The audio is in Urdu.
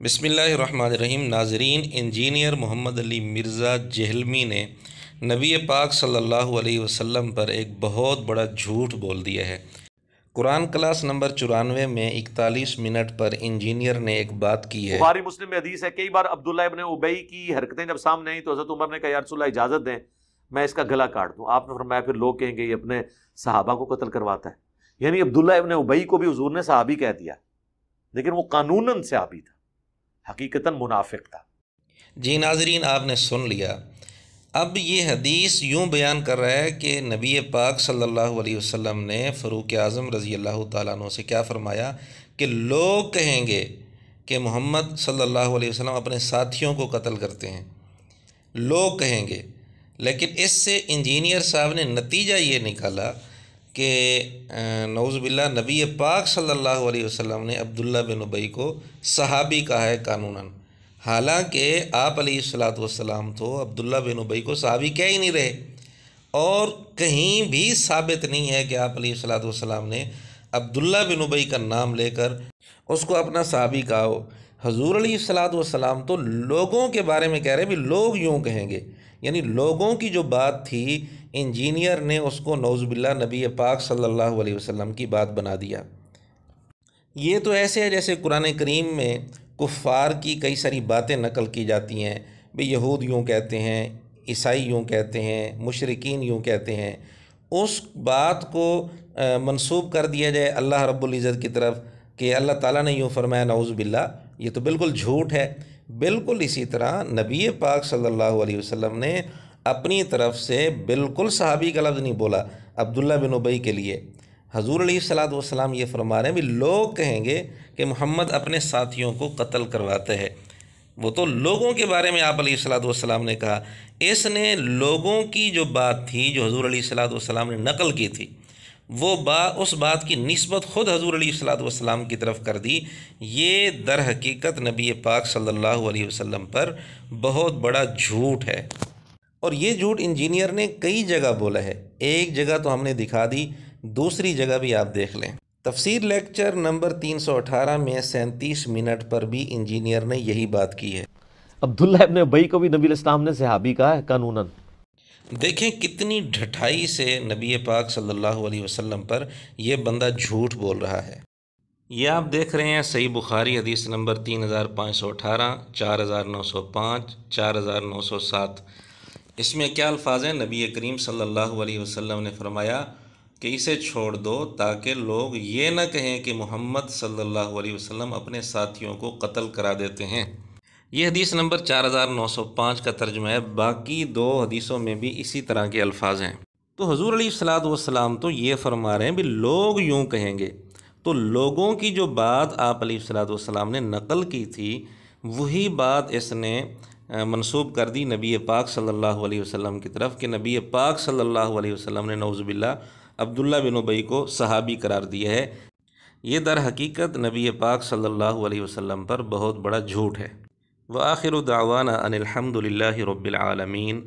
بسم اللہ الرحمن الرحیم۔ ناظرین، انجینئر محمد علی مرزا جہلمی نے نبی پاک صلی اللہ علیہ وسلم پر ایک بہت بڑا جھوٹ بول دیا ہے۔ قرآن کلاس نمبر 94 میں 41 منٹ پر انجینئر نے ایک بات کی ہے۔ بخاری مسلم میں حدیث ہے، کئی بار عبداللہ ابن ابی کی حرکتیں جب سامنے آئیں تو حضرت عمر نے کہا یا رسول اللہ اجازت دیں میں اس کا گلا کاٹ دوں۔ آپ نے فرمایا پھر لوگ کہیں گے یہ اپنے صحابہ کو قتل کرواتا ہے، یعنی عبداللہ ابن ابی کو بھی حضور نے صحابی کہہ دیا، لیکن وہ قانوناً صحابی تھا، حقیقتاً منافق تھا۔ جی ناظرین، آپ نے سن لیا۔ اب یہ حدیث یوں بیان کر رہا ہے کہ نبی پاک صلی اللہ علیہ وسلم نے فاروق اعظم رضی اللہ تعالیٰ عنہ سے کیا فرمایا کہ لوگ کہیں گے کہ محمد صلی اللہ علیہ وسلم اپنے ساتھیوں کو قتل کرتے ہیں، لوگ کہیں گے۔ لیکن اس سے انجینئر صاحب نے نتیجہ یہ نکالا کہ نعوذ باللہ نبی پاک صلی اللہ علیہ وسلم نے عبداللہ بن ابی کو صحابی کہا ہے قانوناً، حالانکہ آپ علیہ الصلاۃ والسلام تو عبداللہ بن ابی کو صحابی کہہ ہی نہیں رہے، اور کہیں بھی ثابت نہیں ہے کہ آپ علیہ الصلاۃ والسلام نے عبداللہ بن ابی کا نام لے کر اس کو اپنا صحابی کہا ہو۔ حضور علیہ الصلاۃ والسلام تو لوگوں کے بارے میں کہہ رہے بھی لوگ یوں کہیں گے، یعنی لوگوں کی جو بات تھی انجینئر نے اس کو نعوذ باللہ نبی پاک صلی اللہ علیہ وسلم کی بات بنا دیا۔ یہ تو ایسے ہے جیسے قرآن کریم میں کفار کی کئی ساری باتیں نقل کی جاتی ہیں، بھی یہود یوں کہتے ہیں، عیسائی یوں کہتے ہیں، مشرکین یوں کہتے ہیں، اس بات کو منسوب کر دیا جائے اللہ رب العزت کی طرف کہ اللہ تعالیٰ نے یوں فرمایا، نعوذ باللہ، یہ تو بالکل جھوٹ ہے۔ بالکل اسی طرح نبی پاک صلی اللہ علیہ وسلم نے اپنی طرف سے بالکل صحابی کا لفظ نہیں بولا عبداللہ بن ابی کے لیے۔ حضور علیہ الصلاۃ والسلام یہ فرما رہے ہیں بھی لوگ کہیں گے کہ محمد اپنے ساتھیوں کو قتل کرواتا ہے۔ وہ تو لوگوں کے بارے میں آپ علیہ الصلاۃ والسلام نے کہا، اس نے لوگوں کی جو بات تھی جو حضور علیہ الصلاۃ والسلام نے نقل کی تھی وہ اس بات کی نسبت خود حضور علیہ الصلاۃ والسلام کی طرف کر دی۔ یہ در حقیقت نبی پاک صلی اللہ علیہ وسلم پر بہت بڑا جھوٹ ہے، اور یہ جھوٹ انجینئر نے کئی جگہ بولا ہے۔ ایک جگہ تو ہم نے دکھا دی، دوسری جگہ بھی آپ دیکھ لیں۔ تفسیر لیکچر نمبر 318 میں 37 منٹ پر بھی انجینئر نے یہی بات کی ہے۔ عبداللہ ابن ابی کو بھی نبی علیہ السلام نے صحابی کہا ہے قانوناً۔ دیکھیں کتنی ڈھٹائی سے نبی پاک صلی اللہ علیہ وسلم پر یہ بندہ جھوٹ بول رہا ہے۔ یہ آپ دیکھ رہے ہیں صحیح بخاری حدیث نمبر 3518، 4905، 4907۔ اس میں کیا الفاظ ہیں؟ نبی کریم صلی اللہ علیہ وسلم نے فرمایا کہ اسے چھوڑ دو تاکہ لوگ یہ نہ کہیں کہ محمد صلی اللہ علیہ وسلم اپنے ساتھیوں کو قتل کرا دیتے ہیں۔ یہ حدیث نمبر 4905 کا ترجمہ ہے، باقی دو حدیثوں میں بھی اسی طرح کے الفاظ ہیں۔ تو حضور علیہ الصلاۃ والسلام تو یہ فرما رہے ہیں بھی لوگ یوں کہیں گے، تو لوگوں کی جو بات آپ علیہ الصلاۃ والسلام نے نقل کی تھی وہی بات اس نے منسوب کر دی نبی پاک صلی اللہ علیہ وسلم کی طرف کہ نبی پاک صلی اللہ علیہ وسلم نے نعوذ باللہ عبداللہ بن ابی کو صحابی قرار دیا ہے۔ یہ در حقیقت نبی پاک صلی اللہ علیہ وسلم پر بہت بڑا جھوٹ ہے۔ وآخر دعوانا ان الحمد للہ رب العالمین۔